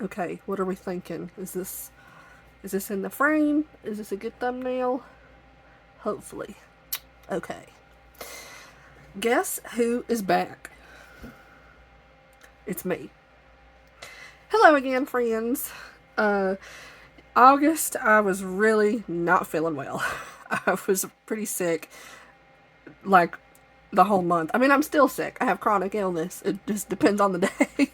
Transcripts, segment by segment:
Okay, what are we thinking? Is this in the frame? Is this a good thumbnail? Hopefully. Okay. Guess who is back? It's me. Hello again, friends. August, I was really not feeling well. I was pretty sick, like, the whole month. I mean, I'm still sick. I have chronic illness. It just depends on the day.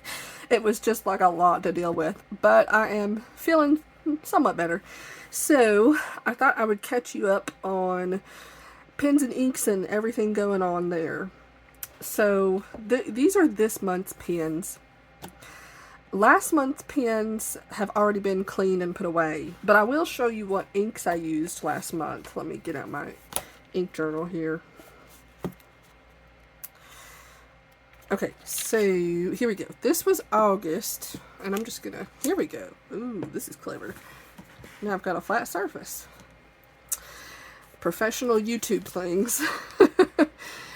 It was just like a lot to deal with. But I am feeling somewhat better. So, I thought I would catch you up on pens and inks and everything going on there. So, these are this month's pens. Last month's pens have already been cleaned and put away, but I will show you what inks I used last month. Let me get out my ink journal here. Okay, so here we go. This was August, and I'm just gonna, here we go. Ooh, this is clever. Now I've got a flat surface. Professional YouTube things.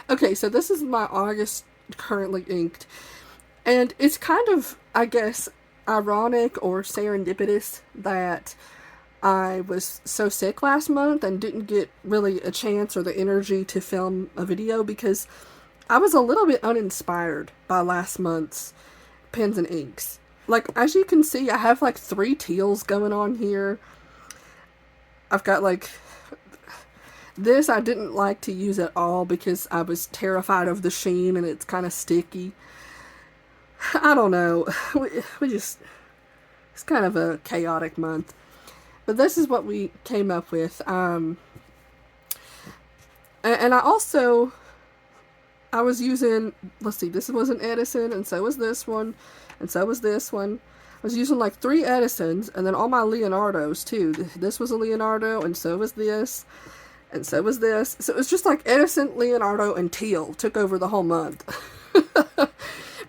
Okay, so this is my August currently inked. And it's kind of, I guess, ironic or serendipitous that I was so sick last month and didn't get really a chance or the energy to film a video because I was a little bit uninspired by last month's pens and inks. Like, as you can see, I have like 3 teals going on here. I've got like, this I didn't like to use at all because I was terrified of the sheen and it's kind of sticky. I don't know. We just, it's kind of a chaotic month. But this is what we came up with. And I also, I was using, let's see, this was an Edison, and so was this one, and so was this one. I was using like 3 Edisons, and then all my Leonardos too. This was a Leonardo, and so was this, and so was this. So it was just like Edison, Leonardo, and teal took over the whole month.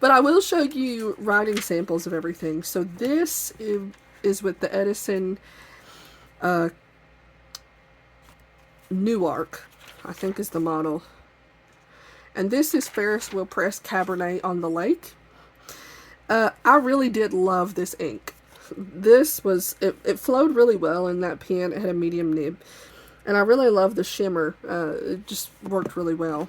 But I will show you writing samples of everything. So this is with the Edison Newark, I think is the model. And this is Ferris Wheel Press Cabernet on the Lake. I really did love this ink. This was, it flowed really well in that pen. It had a medium nib. And I really love the shimmer. It just worked really well.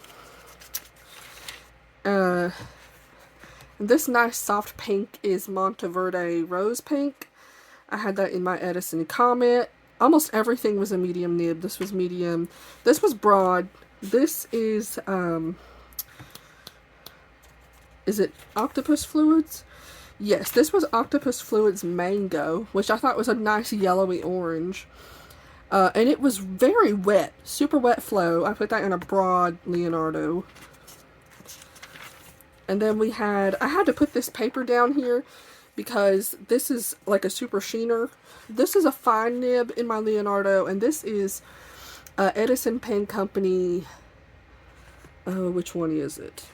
This nice soft pink is Monteverde Rose Pink. I had that in my Edison Comet. Almost everything was a medium nib. This was medium. This was broad. This is it Octopus Fluids? Yes, this was Octopus Fluids Mango, which I thought was a nice yellowy orange. And it was very wet. Super wet flow. I put that in a broad Leonardo. And then we had, I had to put this paper down here because this is like a super sheener. This is a fine nib in my Leonardo, and this is Edison Pen Company. Oh, which one is it?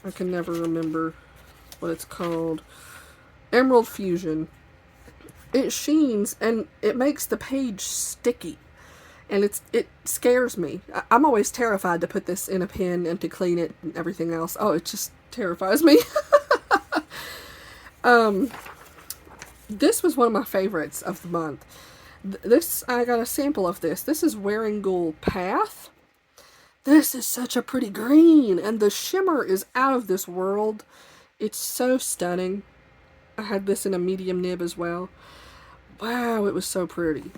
I can never remember what it's called. Emerald Fusion. It sheens and it makes the page sticky. And it scares me. I'm always terrified to put this in a pen and to clean it and everything else. Oh, it just terrifies me. This was one of my favorites of the month. This, I got a sample of this. This is Wearing Ghoul Path. This is such a pretty green, and the shimmer is out of this world. It's so stunning. I had this in a medium nib as well. Wow, it was so pretty.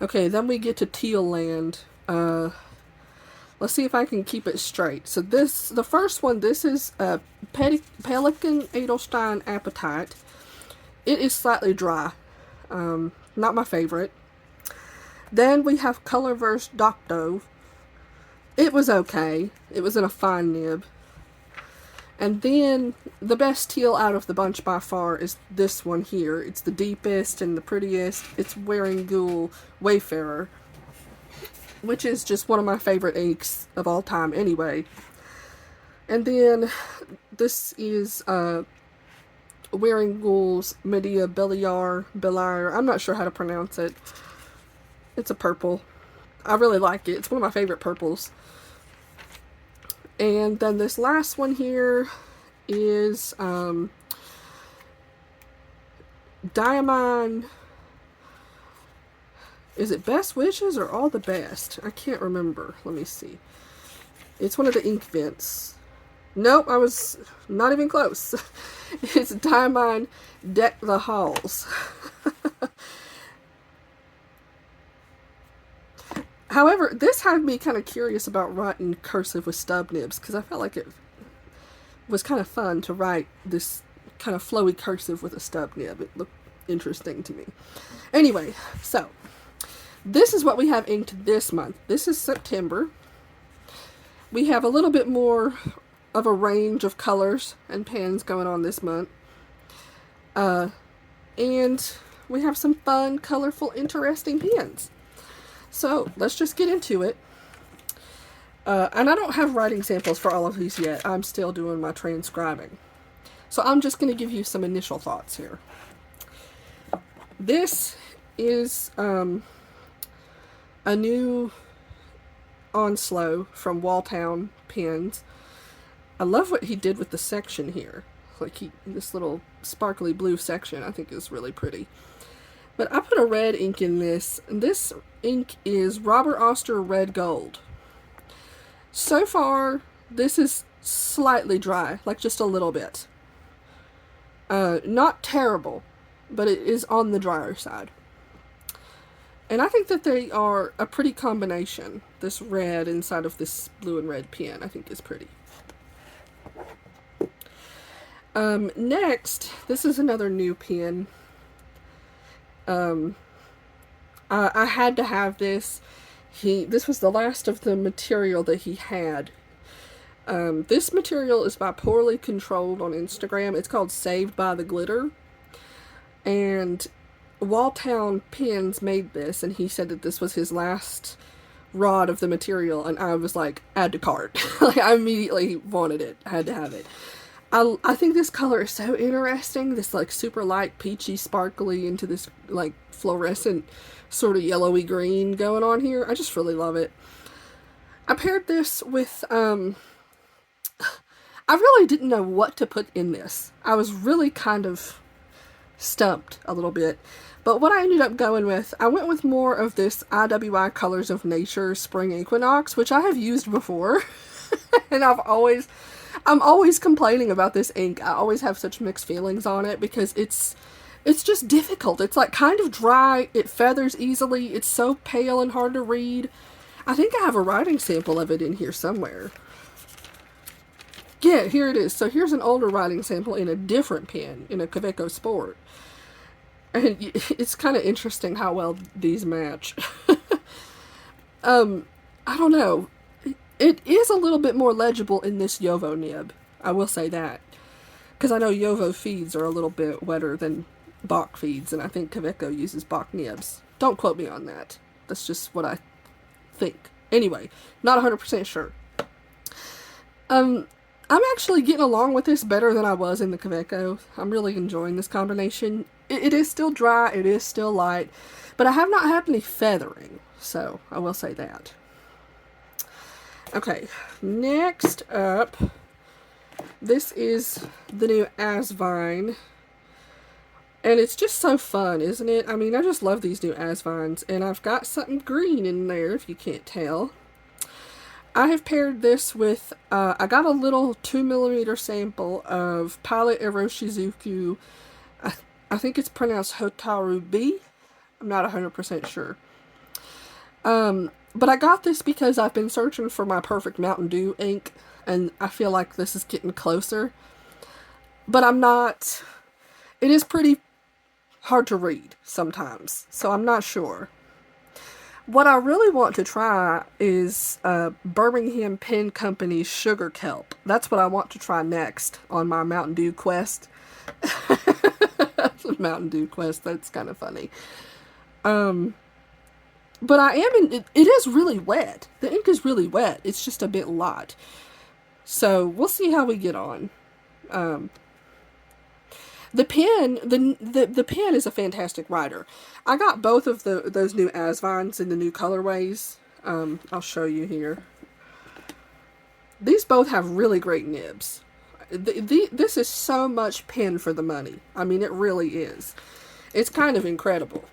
Okay, then we get to Teal Land. Let's see if I can keep it straight. So this, the first one, this is Pelican Edelstein Appetite. It is slightly dry. Not my favorite. Then we have Colorverse Docto. It was okay. It was in a fine nib. And then the best teal out of the bunch by far is this one here. It's the deepest and the prettiest. It's Wearing Ghoul Wayfarer, which is just one of my favorite inks of all time anyway. And then this is Wearing Ghoul's Medea Beliar. I'm not sure how to pronounce it. It's a purple. I really like it. It's one of my favorite purples. And then this last one here is Diamond. Is it Best Wishes or All the Best? I can't remember. Let me see. It's one of the ink vents. Nope, I was not even close. It's Diamond Deck the Halls. However, this had me kind of curious about writing cursive with stub nibs, because I felt like it was kind of fun to write this kind of flowy cursive with a stub nib. It looked interesting to me. Anyway, so this is what we have inked this month. This is September. We have a little bit more of a range of colors and pens going on this month. And we have some fun, colorful, interesting pens. So let's just get into it. And I don't have writing samples for all of these yet. I'm still doing my transcribing. So I'm just going to give you some initial thoughts here. This is a new Onslow from Walltown pens. I love what he did with the section here. Like this little sparkly blue section I think is really pretty. But I put a red ink in this. And this ink is Robert Oster Red Gold. So far, this is slightly dry, like just a little bit. Not terrible, but it is on the drier side. And I think that they are a pretty combination. This red inside of this blue and red pen, I think is pretty. Next, this is another new pen. I had to have this. This was the last of the material that he had. This material is by Poorly Controlled on Instagram. It's called Saved by the Glitter. And Walltown Pens made this, and he said that this was his last rod of the material, and I was like, add to cart. Like, I immediately wanted it. I had to have it. I think this color is so interesting. This like super light peachy sparkly into this like fluorescent sort of yellowy green going on here. I just really love it. I paired this with I really didn't know what to put in this. I was really kind of stumped a little bit. But what I ended up going with, I went with more of this IWI Colors of Nature Spring Equinox, which I have used before. And I'm always complaining about this ink. I always have such mixed feelings on it because it's just difficult. It's like kind of dry. It feathers easily. It's so pale and hard to read. I think I have a writing sample of it in here somewhere. Yeah, here it is. So here's an older writing sample in a different pen, in a Kaweco Sport. And it's kind of interesting how well these match. I don't know. It is a little bit more legible in this Yovo nib. I will say that. Because I know Yovo feeds are a little bit wetter than Bach feeds, and I think Kaweco uses Bach nibs. Don't quote me on that. That's just what I think. Anyway, not 100% sure. I'm actually getting along with this better than I was in the Kaweco. I'm really enjoying this combination. It is still dry, it is still light, but I have not had any feathering, so I will say that. Okay, next up, this is the new Asvine, and it's just so fun, isn't it? I mean, I just love these new Asvines, and I've got something green in there, if you can't tell. I have paired this with, I got a little 2mm sample of Pilot Iroshizuku. I think it's pronounced Hotaru-Bi. I'm not 100% sure. But I got this because I've been searching for my perfect Mountain Dew ink, and I feel like this is getting closer. But I'm not, it is pretty hard to read sometimes, so I'm not sure. What I really want to try is Birmingham Pen Company's Sugar Kelp. That's what I want to try next on my Mountain Dew quest. Mountain Dew quest, that's kind of funny. But I am in, it is really wet. The ink is really wet. It's just a bit light. So we'll see how we get on. The pen, the pen is a fantastic writer. I got both of those new Asvines in the new colorways. I'll show you here. These both have really great nibs. This is so much pen for the money. I mean, it really is. It's kind of incredible.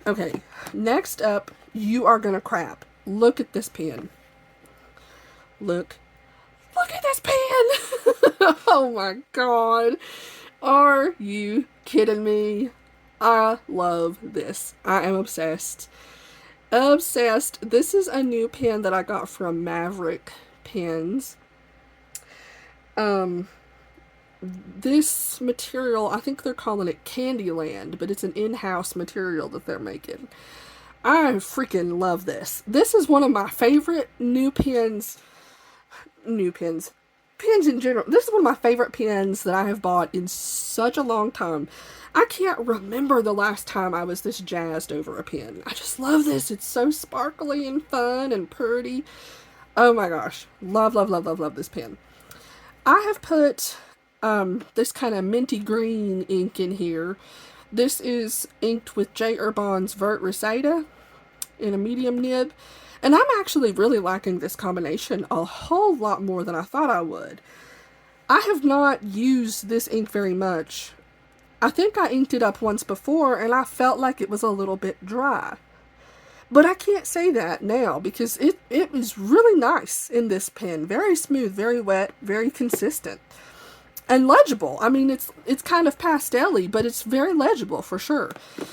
Okay, next up, you are gonna crap. Look at this pen. Look at this pen! Oh my god. Are you kidding me? I love this. I am obsessed. Obsessed. This is a new pen that I got from Maverick Pens. This material, I think they're calling it Candyland, but it's an in-house material that they're making. I freaking love this. This is one of my favorite pens in general. This is one of my favorite pens that I have bought in such a long time. I can't remember the last time I was this jazzed over a pen. I just love this. It's so sparkly and fun and pretty. Oh my gosh. Love, love, love, love, love this pen. I have put this kind of minty green ink in here. This is inked with J. Urbon's Vert Reseda in a medium nib. And I'm actually really liking this combination a whole lot more than I thought I would. I have not used this ink very much. I think I inked it up once before and I felt like it was a little bit dry. But I can't say that now because it is really nice in this pen. Very smooth, very wet, very consistent. And legible. I mean, it's kind of pastel-y, but it's very legible for sure.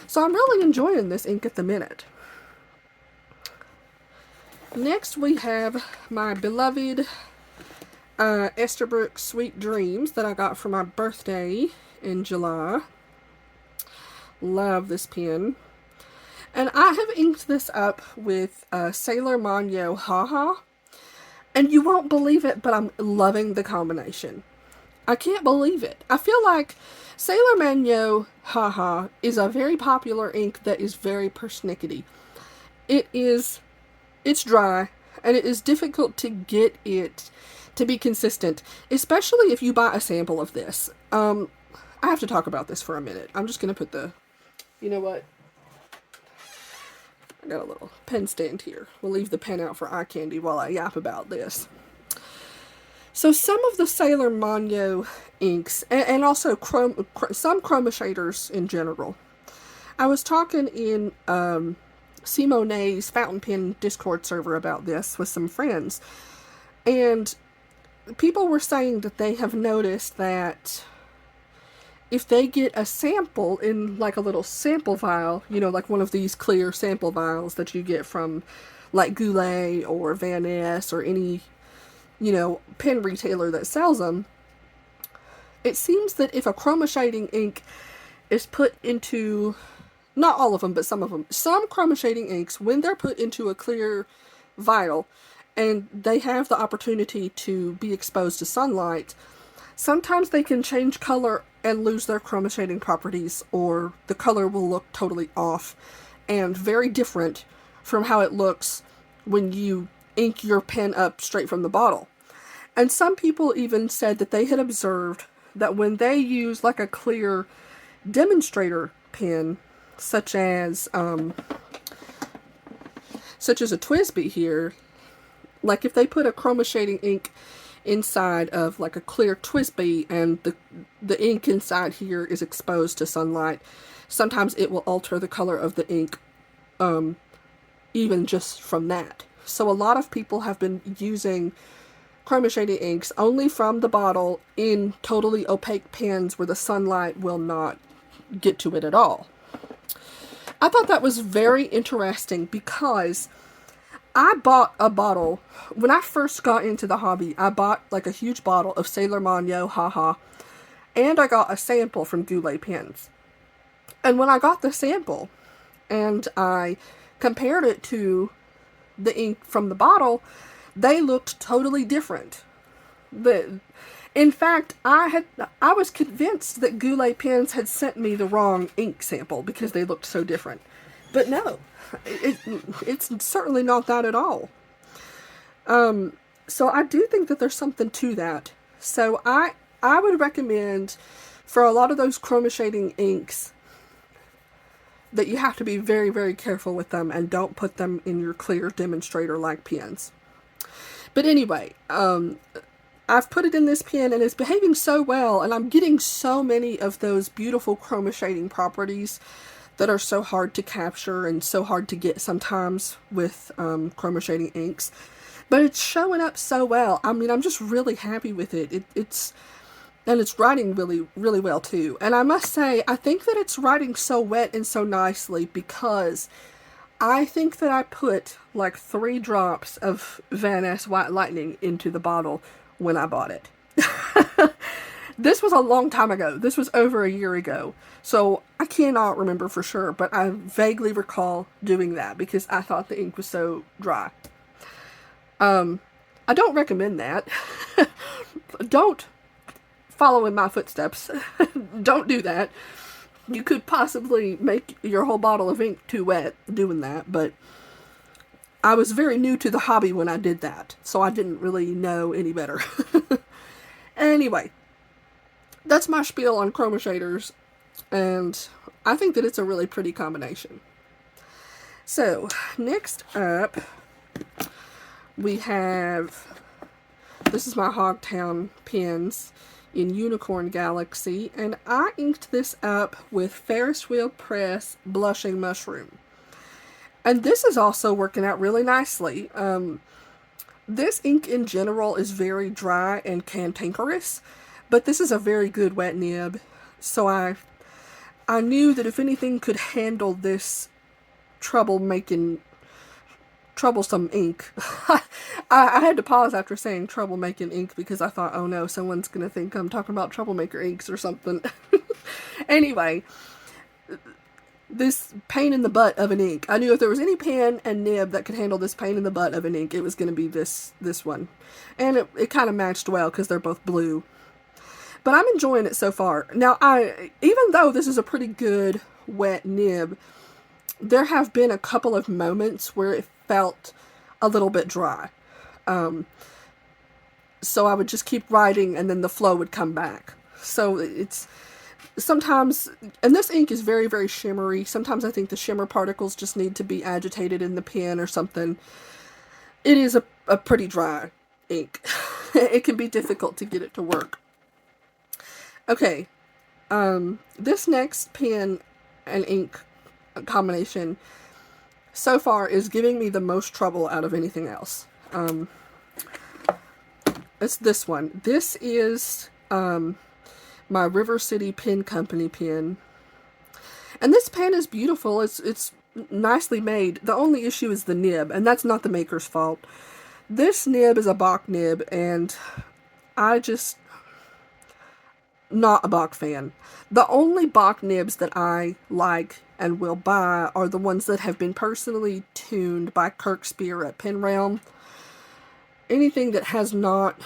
So I'm really enjoying this ink at the minute. Next we have my beloved Esterbrook Sweet Dreams that I got for my birthday in July. Love this pen. And I have inked this up with Sailor Manyo Haha. And you won't believe it, but I'm loving the combination. I can't believe it. I feel like Sailor Manyo Haha is a very popular ink that is very persnickety. It's dry, and it is difficult to get it to be consistent, especially if you buy a sample of this. I have to talk about this for a minute. I'm just going to put you know what? I got a little pen stand here. We'll leave the pen out for eye candy while I yap about this. So some of the Sailor Manyo inks, and also some Chroma Shaders in general. I was talking in Simone's fountain pen Discord server about this with some friends, and people were saying that they have noticed that if they get a sample in like a little sample vial, you know, like one of these clear sample vials that you get from like Goulet or Van Ness or any, you know, pen retailer that sells them, it seems that if a Chroma Shading ink is put into, not all of them, but some of them, some Chroma Shading inks, when they're put into a clear vial and they have the opportunity to be exposed to sunlight, sometimes they can change color and lose their Chroma Shading properties, or the color will look totally off and very different from how it looks when you ink your pen up straight from the bottle. And some people even said that they had observed that when they use like a clear demonstrator pen, such as a TWSBI here, like if they put a Chroma Shading ink inside of like a clear TWSBI and the ink inside here is exposed to sunlight, sometimes it will alter the color of the ink even just from that. So a lot of people have been using Chroma Shading inks only from the bottle in totally opaque pens where the sunlight will not get to it at all. I thought that was very interesting because I bought a bottle, when I first got into the hobby, I bought like a huge bottle of Sailor Manyo Haha, and I got a sample from Goulet Pens. And when I got the sample, and I compared it to the ink from the bottle, they looked totally different. In fact, I was convinced that Goulet Pens had sent me the wrong ink sample because they looked so different. But no, it's certainly not that at all. So I do think that there's something to that. So I would recommend for a lot of those Chroma Shading inks that you have to be very, very careful with them and don't put them in your clear demonstrator-like pens. But anyway, I've put it in this pen and it's behaving so well, and I'm getting so many of those beautiful chroma shading properties that are so hard to capture and so hard to get sometimes with chroma shading inks. But it's showing up so well. I mean, I'm just really happy with it. It's writing really, really well too. And I must say, I think that it's writing so wet and so nicely because I think that I put like 3 drops of Van Ness White Lightning into the bottle when I bought it. This was a long time ago. This was over a year ago. So I cannot remember for sure, but I vaguely recall doing that because I thought the ink was so dry. I don't recommend that. Don't follow in my footsteps. Don't do that. You could possibly make your whole bottle of ink too wet doing that, but I was very new to the hobby when I did that, so I didn't really know any better. Anyway, that's my spiel on chroma shaders, and I think that it's a really pretty combination. So, next up, we have, this is my Hogtown pens in Unicorn Galaxy, and I inked this up with Ferris Wheel Press Blushing Mushroom. And this is also working out really nicely. This ink in general is very dry and cantankerous, but this is a very good wet nib, so I knew that if anything could handle this troublesome ink. I had to pause after saying troublemaking ink because I thought, oh no, someone's going to think I'm talking about troublemaker inks or something. Anyway, this pain in the butt of an ink. I knew if there was any pen and nib that could handle this pain in the butt of an ink, it was going to be this one. And it kind of matched well because they're both blue. But I'm enjoying it so far. Now, even though this is a pretty good wet nib, there have been a couple of moments where it felt a little bit dry. So I would just keep writing and then the flow would come back. So it's sometimes, and this ink is very, very shimmery. Sometimes I think the shimmer particles just need to be agitated in the pen or something. It is a pretty dry ink. It can be difficult to get it to work. Okay, this next pen and ink combination so far is giving me the most trouble out of anything else. It's this one. This is my River City Pen Company pen. And this pen is beautiful. It's nicely made. The only issue is the nib, and that's not the maker's fault. This nib is a Bach nib, and I just not a Bach fan. The only Bach nibs that I like and will buy are the ones that have been personally tuned by Kirk Spear at Pen Realm. Anything that has not,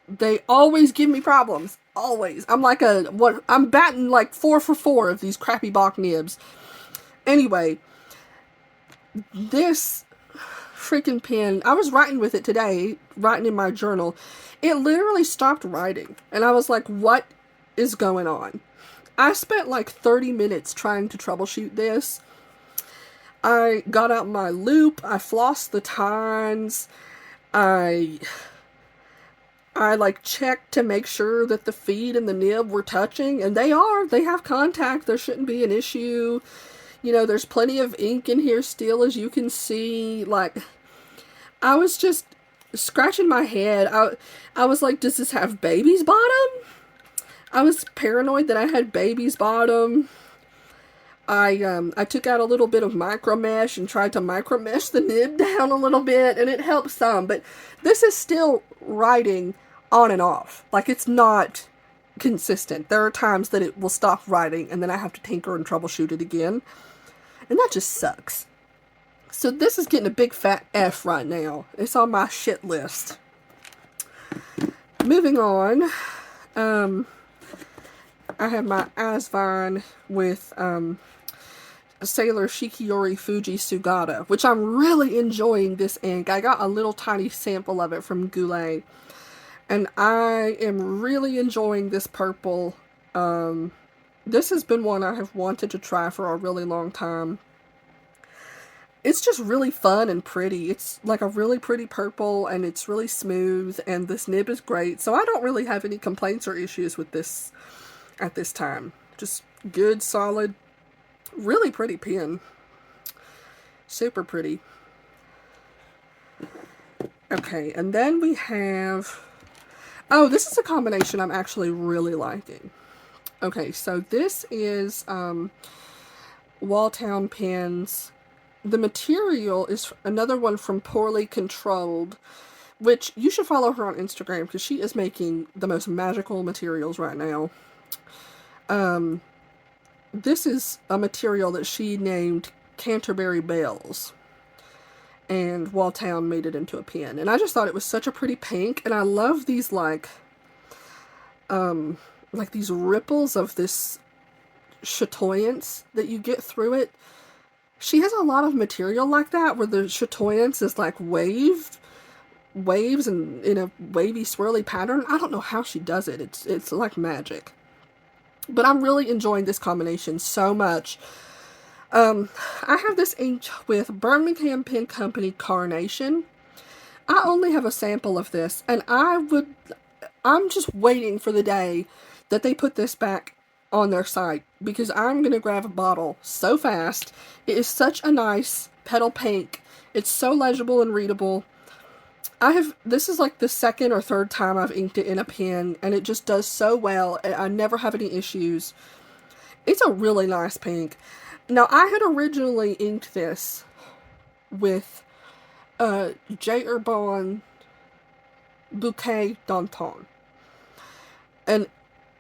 they always give me problems. Always. I'm like I'm batting like 4 for 4 of these crappy Bach nibs. Anyway, this freaking pen, I was writing with it today, writing in my journal. It literally stopped writing. And I was like, what is going on? I spent like 30 minutes trying to troubleshoot this. I got out my loop. I flossed the tines. I like checked to make sure that the feed and the nib were touching. And they are. They have contact. There shouldn't be an issue. You know, there's plenty of ink in here still, as you can see. Like, I was just scratching my head. I was like, does this have baby's bottom? I was paranoid that I had baby's bottom. I took out a little bit of micro mesh and tried to micro mesh the nib down a little bit, and it helped some, but this is still writing on and off. Like, it's not consistent. There are times that it will stop writing, and then I have to tinker and troubleshoot it again, and that just sucks. So this is getting a big fat F right now. It's on my shit list. Moving on, I have my Asvine with Sailor Shikiori Fuji-Sugata, which I'm really enjoying this ink. I got a little tiny sample of it from Goulet, and I am really enjoying this purple. This has been one I have wanted to try for a really long time. it's just really fun and pretty. It's like a really pretty purple, and it's really smooth, and this nib is great. So I don't really have any complaints or issues with this at this time. Just good, solid, really pretty pen. Super pretty. Okay, and then we have... Oh, this is a combination I'm actually really liking. Okay, so this is Walltown pens. The material is another one from Poorly Controlled, which you should follow her on Instagram because she is making the most magical materials right now. This is a material that she named Canterbury Bells, and Walltown made it into a pen. And I just thought it was such a pretty pink, and I love these like these ripples of this chatoyance that you get through it. She has a lot of material like that where the chatoyance is like waves and in a wavy swirly pattern. I don't know how she does it. It's like magic. But I'm really enjoying this combination so much. I have this ink with Birmingham Pen Company Carnation. I only have a sample of this, and I'm just waiting for the day that they put this back on their site, because I'm going to grab a bottle so fast. It is such a nice petal pink. It's so legible and readable. This is like the second or third time I've inked it in a pen, and it just does so well. I never have any issues. It's a really nice pink. Now, I had originally inked this with J. Herbin Bouquet d'Antan, and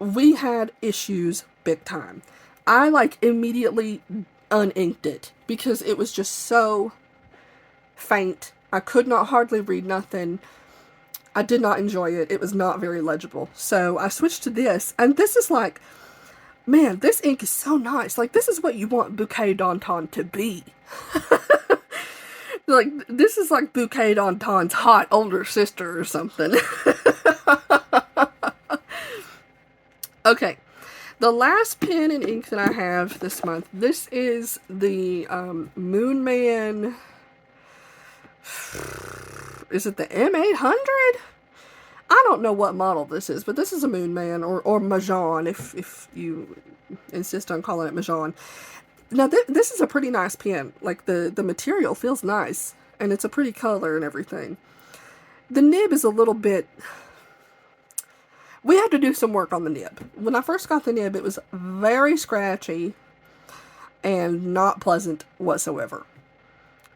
we had issues big time. I like immediately uninked it because it was just so faint. I could not hardly read nothing. I did not enjoy it. It was not very legible. So I switched to this, and this is like, man, this ink is so nice. Like, this is what you want Bouquet d'Antan to be. Like, this is like Bouquet d'Antan's hot older sister or something. Okay, the last pen and ink that I have this month, this is the Moonman, is it the M800? I don't know what model this is, but this is a Moonman, or Majohn, if you insist on calling it Majohn. Now, this is a pretty nice pen. Like, the material feels nice, and it's a pretty color and everything. The nib is a little bit... We had to do some work on the nib. When I first got the nib, it was very scratchy and not pleasant whatsoever.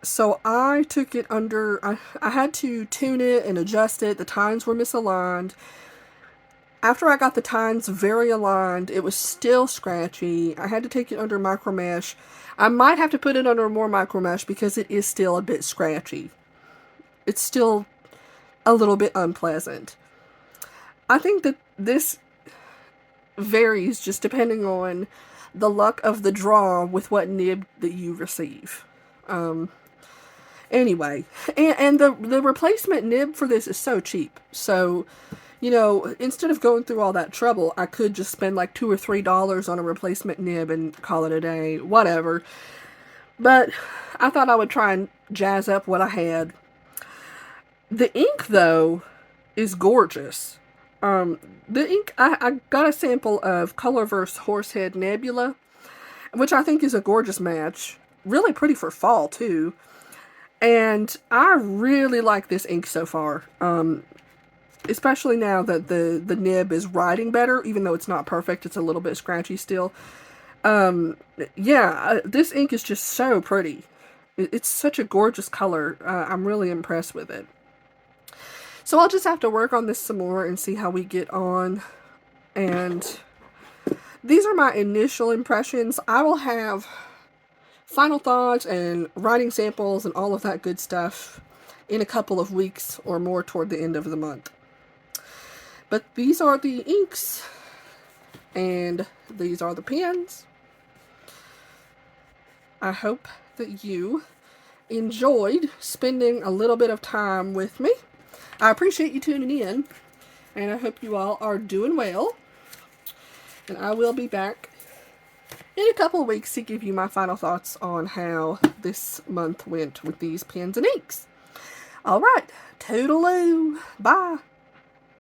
So I took it under... I had to tune it and adjust it. The tines were misaligned. After I got the tines very aligned, it was still scratchy. I had to take it under micro mesh. I might have to put it under more micro mesh because it is still a bit scratchy. It's still a little bit unpleasant. I think that this varies just depending on the luck of the draw with what nib that you receive. Anyway, and the replacement nib for this is so cheap. So, you know, instead of going through all that trouble, I could just spend like $2 or $3 on a replacement nib and call it a day, whatever. But I thought I would try and jazz up what I had. The ink, though, is gorgeous. The ink, I got a sample of Colorverse Horsehead Nebula, which I think is a gorgeous match. Really pretty for fall, too. And I really like this ink so far. Especially now that the nib is writing better, even though it's not perfect. It's a little bit scratchy still. Yeah, this ink is just so pretty. It's such a gorgeous color. I'm really impressed with it. So I'll just have to work on this some more and see how we get on. And these are my initial impressions. I will have final thoughts and writing samples and all of that good stuff in a couple of weeks or more toward the end of the month. But these are the inks, and these are the pens. I hope that you enjoyed spending a little bit of time with me. I appreciate you tuning in, and I hope you all are doing well. And I will be back in a couple of weeks to give you my final thoughts on how this month went with these pens and inks. Alright, toodaloo. Bye.